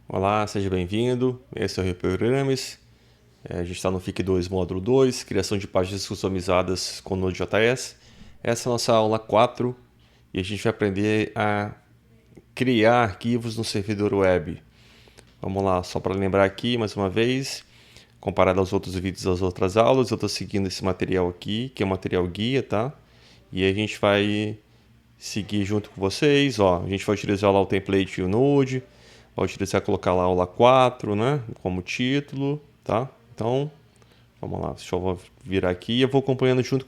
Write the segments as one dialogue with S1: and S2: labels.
S1: Olá, seja bem-vindo. Esse é o Reprogrames. A gente está no FIC 2, módulo 2, criação de páginas customizadas com Node.js. Essa é a nossa aula 4 e a gente vai aprender a criar arquivos no servidor web. Vamos lá, só para lembrar aqui mais uma vez, comparado aos outros vídeos das outras aulas, eu estou seguindo esse material aqui, que é um material guia, tá? E a gente vai seguir junto com vocês, ó. A gente vai utilizar lá o template e o Node, vai utilizar colocar lá aula 4, né, como título, tá? Então, vamos lá, deixa eu virar aqui e eu vou acompanhando junto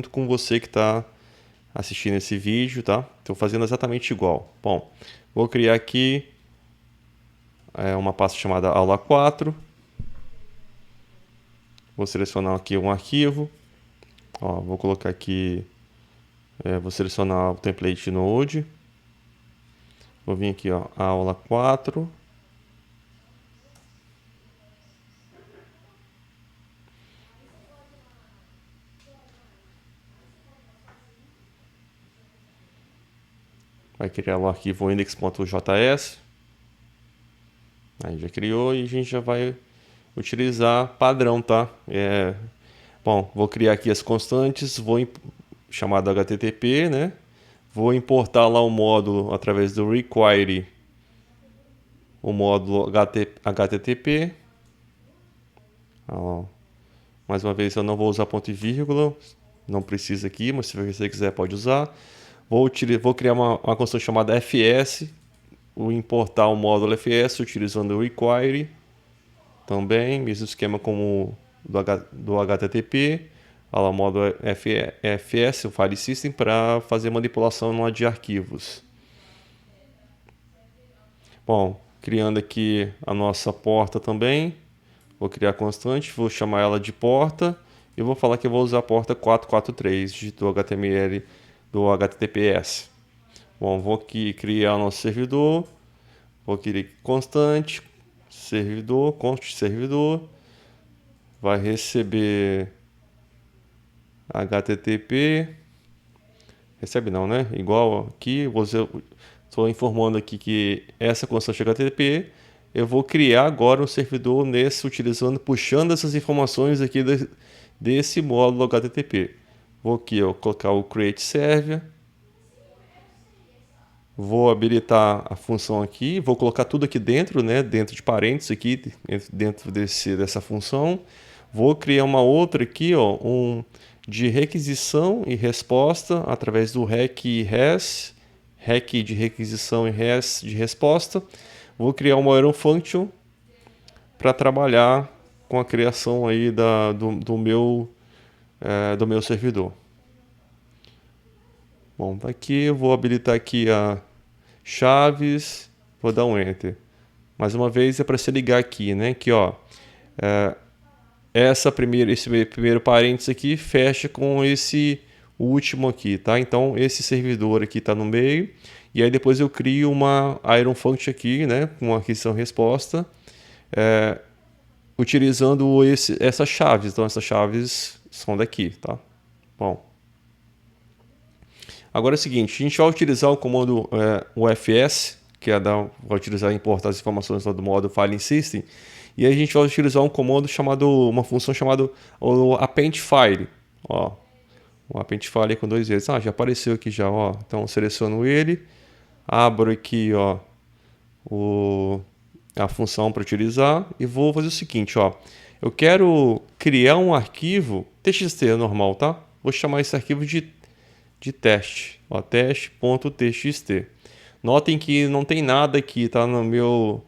S1: com você que está assistindo esse vídeo, tá? Estou fazendo exatamente igual. Bom, vou criar aqui uma pasta chamada aula 4. Vou selecionar aqui um arquivo. Ó, vou colocar aqui, vou selecionar o template Node. Vou vir aqui, ó, aula 4. Vai criar o arquivo index.js. Aí já criou e a gente já vai utilizar padrão, tá? Bom, vou criar aqui as constantes, chamado HTTP, né? Vou importar lá o módulo através do require, o módulo HTTP. Ó, mais uma vez eu não vou usar ponto e vírgula, não precisa aqui, mas se você quiser pode usar. Vou criar uma constante chamada fs, vou importar o módulo fs utilizando o require. Também, mesmo esquema como do HTTP, o módulo FS, o File System, para fazer manipulação de arquivos. Bom, criando aqui a nossa porta também, vou criar constante, vou chamar ela de porta e vou falar que eu vou usar a porta 443 do HTML do HTTPS. Bom, vou aqui criar o nosso servidor, vou criar constante, servidor, const servidor, vai receber HTTP, recebe não, né? Igual aqui, estou informando aqui que essa constante HTTP, eu vou criar agora um servidor puxando essas informações aqui desse módulo HTTP. Vou aqui, ó, colocar o create server, vou habilitar a função aqui, vou colocar tudo aqui dentro, né? Dentro de parênteses aqui, dentro dessa função. Vou criar uma outra aqui, ó, de requisição e resposta através do req de requisição e res de resposta. Vou criar uma iron function para trabalhar com a criação aí do meu servidor. Bom, aqui eu vou habilitar aqui a chaves, vou dar um enter. Mais uma vez é para se ligar aqui, né? Aqui, ó, esse primeiro parênteses aqui fecha com esse último aqui, tá? Então esse servidor aqui está no meio e aí depois eu crio uma iron function aqui, né? Com aquisição resposta, utilizando essas chaves. Então essas chaves são daqui, tá? Bom, agora é o seguinte, a gente vai utilizar o comando UFS, que vai utilizar importar as informações do módulo File System. E aí a gente vai utilizar uma função chamada o append file. Ó, o append file com 2 vezes. Já apareceu aqui já, ó. Então seleciono ele, abro aqui, ó, a função para utilizar e vou fazer o seguinte, ó. Eu quero criar um arquivo TXT normal, tá? Vou chamar esse arquivo de teste, ó, teste.txt. Notem que não tem nada aqui, tá, no meu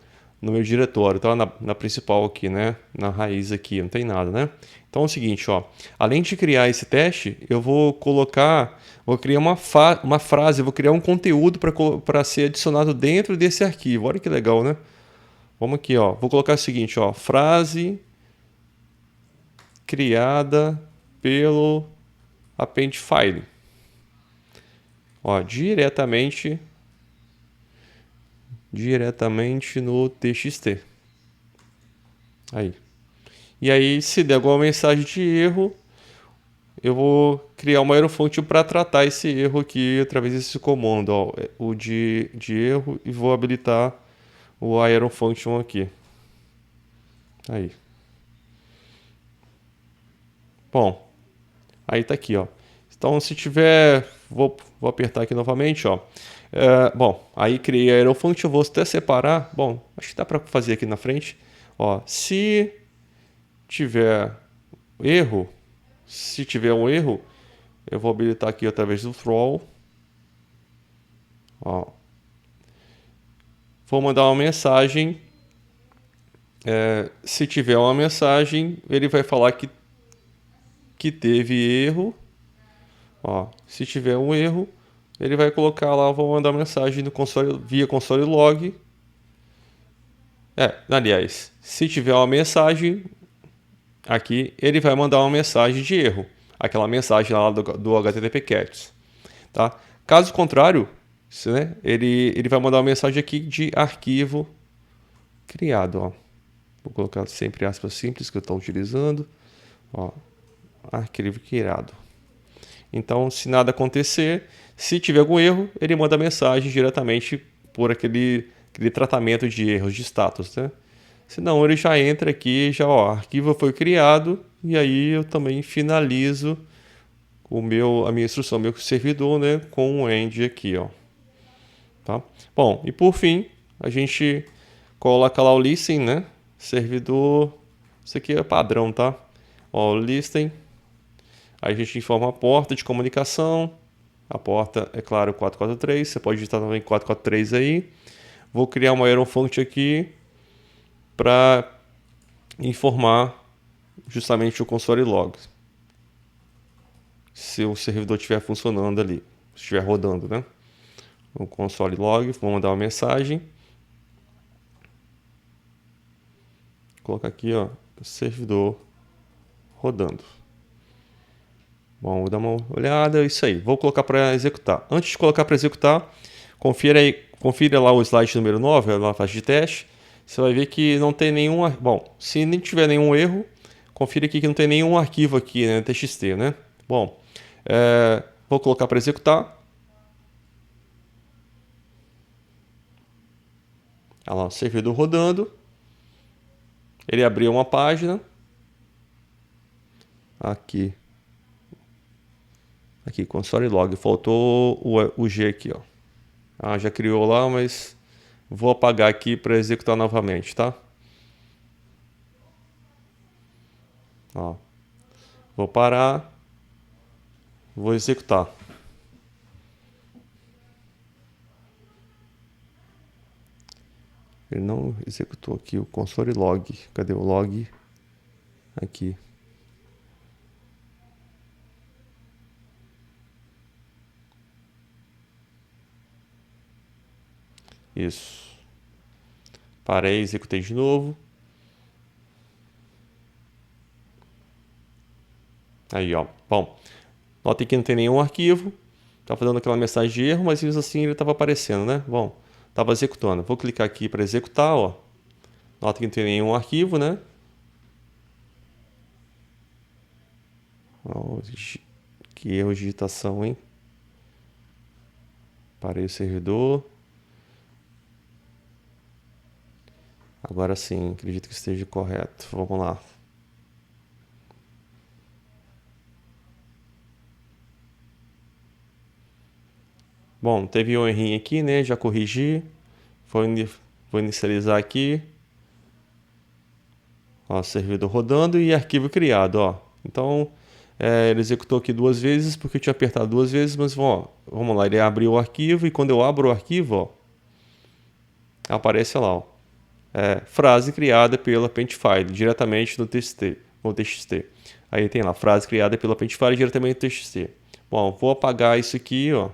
S1: diretório, tá? Na principal aqui, né? Na raiz aqui, não tem nada, né? Então é o seguinte, ó. Além de criar esse teste, eu vou criar uma frase, vou criar um conteúdo para ser adicionado dentro desse arquivo. Olha que legal, né? Vamos aqui, ó. Vou colocar o seguinte, ó. Frase criada pelo append file. Ó, diretamente no TXT. Aí. E aí, se der alguma mensagem de erro, eu vou criar uma iron function para tratar esse erro aqui através desse comando, ó, o de erro, e vou habilitar o iron function aqui. Aí. Bom, aí tá aqui, ó. Então, se tiver, vou apertar aqui novamente, ó. Bom, aí criei a iron function, vou até separar. Bom, acho que dá para fazer aqui na frente. Ó, se tiver erro, se tiver um erro, eu vou habilitar aqui através do throw. Ó, vou mandar uma mensagem. Se tiver uma mensagem, ele vai falar que teve erro. Ó, se tiver um erro, ele vai colocar lá, vou mandar mensagem no console, via console log. Aliás, se tiver uma mensagem aqui, ele vai mandar uma mensagem de erro, aquela mensagem lá do HTTP Cats, tá? Caso contrário, né, ele vai mandar uma mensagem aqui de arquivo criado, ó. Vou colocar sempre aspas simples que eu estou utilizando, ó, arquivo criado. Então, se nada acontecer, se tiver algum erro, ele manda mensagem diretamente por aquele tratamento de erros de status, né? Senão ele já entra aqui, já ó, arquivo foi criado e aí eu também finalizo a minha instrução, meu servidor, né, com um end aqui, ó. Tá? Bom, e por fim, a gente coloca lá o listen, né? Servidor, isso aqui é padrão, tá? Ó, o listen. Aí a gente informa a porta de comunicação. A porta, é claro, 443. Você pode digitar também 443 aí. Vou criar uma iron function aqui para informar justamente o console log. Se o servidor estiver funcionando ali, se estiver rodando, né? O console log, vou mandar uma mensagem. Vou colocar aqui, ó, servidor rodando. Bom, vou dar uma olhada, é isso aí. Vou colocar para executar. Antes de colocar para executar, confira lá o slide número 9, lá na fase de teste. Você vai ver que não tem nenhum... Bom, se nem tiver nenhum erro, confira aqui que não tem nenhum arquivo aqui, né, TXT, né? Bom, vou colocar para executar. Olha lá, o servidor rodando. Ele abriu uma página. Aqui, console log. Faltou o G aqui, ó. Ah, já criou lá, mas vou apagar aqui para executar novamente, tá? Ó, vou parar, vou executar. Ele não executou aqui o console log. Cadê o log? Aqui. Isso. Parei, executei de novo. Aí, ó. Bom, notem que não tem nenhum arquivo. Estava dando aquela mensagem de erro, mas mesmo assim ele estava aparecendo, né? Bom, estava executando. Vou clicar aqui para executar, ó. Nota que não tem nenhum arquivo, né? Ó, que erro de digitação, hein? Parei o servidor. Agora sim, acredito que esteja correto. Vamos lá. Bom, teve um errinho aqui, né? Já corrigi. Vou inicializar aqui. Ó, servidor rodando e arquivo criado, ó. Então, ele executou aqui duas vezes porque eu tinha apertado duas vezes, mas ó, vamos lá, ele abriu o arquivo e quando eu abro o arquivo, ó, aparece lá, ó, frase criada pela Paintfile, diretamente no TXT. Aí tem lá, frase criada pela Paintfile diretamente no TXT. Bom, vou apagar isso aqui, ó.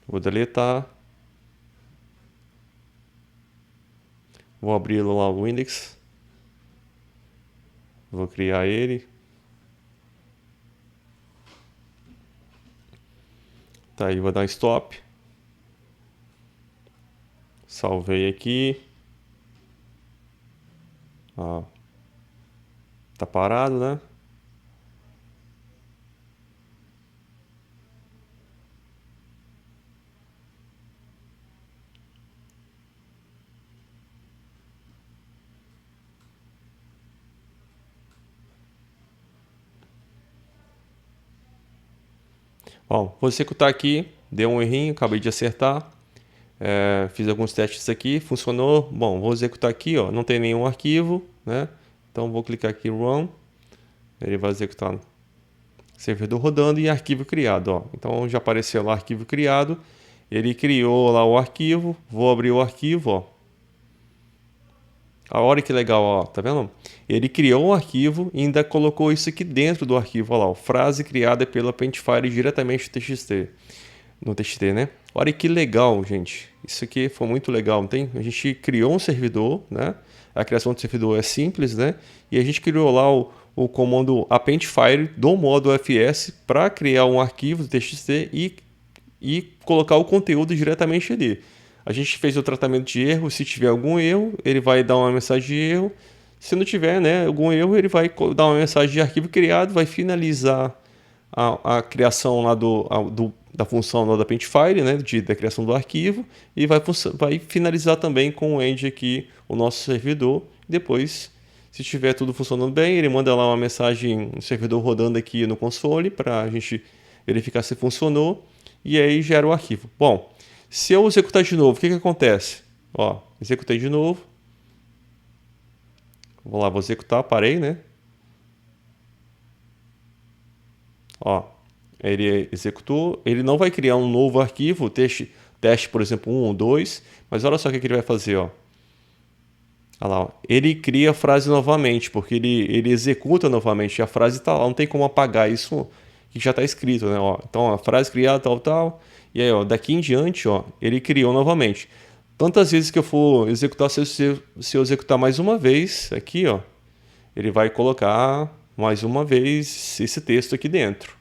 S1: Vou deletar. Vou abrir lá o index. Vou criar ele. Tá aí, vou dar um stop. Salvei aqui. Ó. Tá parado, né? Bom, vou executar aqui, deu um errinho, acabei de acertar. Fiz alguns testes aqui, funcionou. Bom, vou executar aqui, ó, não tem nenhum arquivo, né? Então vou clicar aqui Run, ele vai executar servidor rodando e arquivo criado, ó. Então já apareceu lá arquivo criado, ele criou lá o arquivo, vou abrir o arquivo, ó. Olha que legal, ó, tá vendo? Ele criou um arquivo e ainda colocou isso aqui dentro do arquivo, olha lá, ó, frase criada pela Paintfire diretamente no TXT. No TXT, né? Olha que legal, gente. Isso aqui foi muito legal, não tem? A gente criou um servidor, né? A criação do servidor é simples, né? E a gente criou lá o comando a Paintfire do modo FS para criar um arquivo do TXT e colocar o conteúdo diretamente ali. A gente fez o tratamento de erro, se tiver algum erro, ele vai dar uma mensagem de erro. Se não tiver, né, algum erro, ele vai dar uma mensagem de arquivo criado, vai finalizar a criação lá da função lá da Paintfire, né, da criação do arquivo, e vai finalizar também com o end aqui, o nosso servidor. Depois, se tiver tudo funcionando bem, ele manda lá uma mensagem, um servidor rodando aqui no console para a gente verificar se funcionou, e aí gera o arquivo. Bom, se eu executar de novo, o que acontece? Ó, executei de novo. Vou lá, vou executar, parei, né? Ó, ele executou, ele não vai criar um novo arquivo, teste por exemplo, 1 ou 2, mas olha só o que ele vai fazer, ó. Olha lá, ó. Ele cria a frase novamente, porque ele executa novamente, a frase está lá, não tem como apagar isso que já está escrito, né? Ó, então, a frase criada, tal, e aí, ó, daqui em diante, ó, ele criou novamente. Tantas vezes que eu for executar, se eu executar mais uma vez, aqui, ó, ele vai colocar mais uma vez esse texto aqui dentro.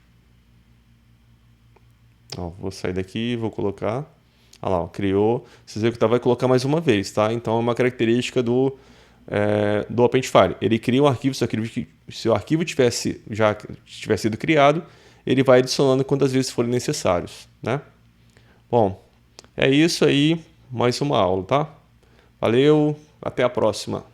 S1: Ó, vou sair daqui, vou colocar. Olha lá, ó, criou. Se executar, vai colocar mais uma vez, tá? Então é uma característica do Paintfire. Ele cria um arquivo, se o arquivo já tivesse sido criado, ele vai adicionando quantas vezes forem necessários, né? Bom, é isso aí, mais uma aula, tá? Valeu, até a próxima.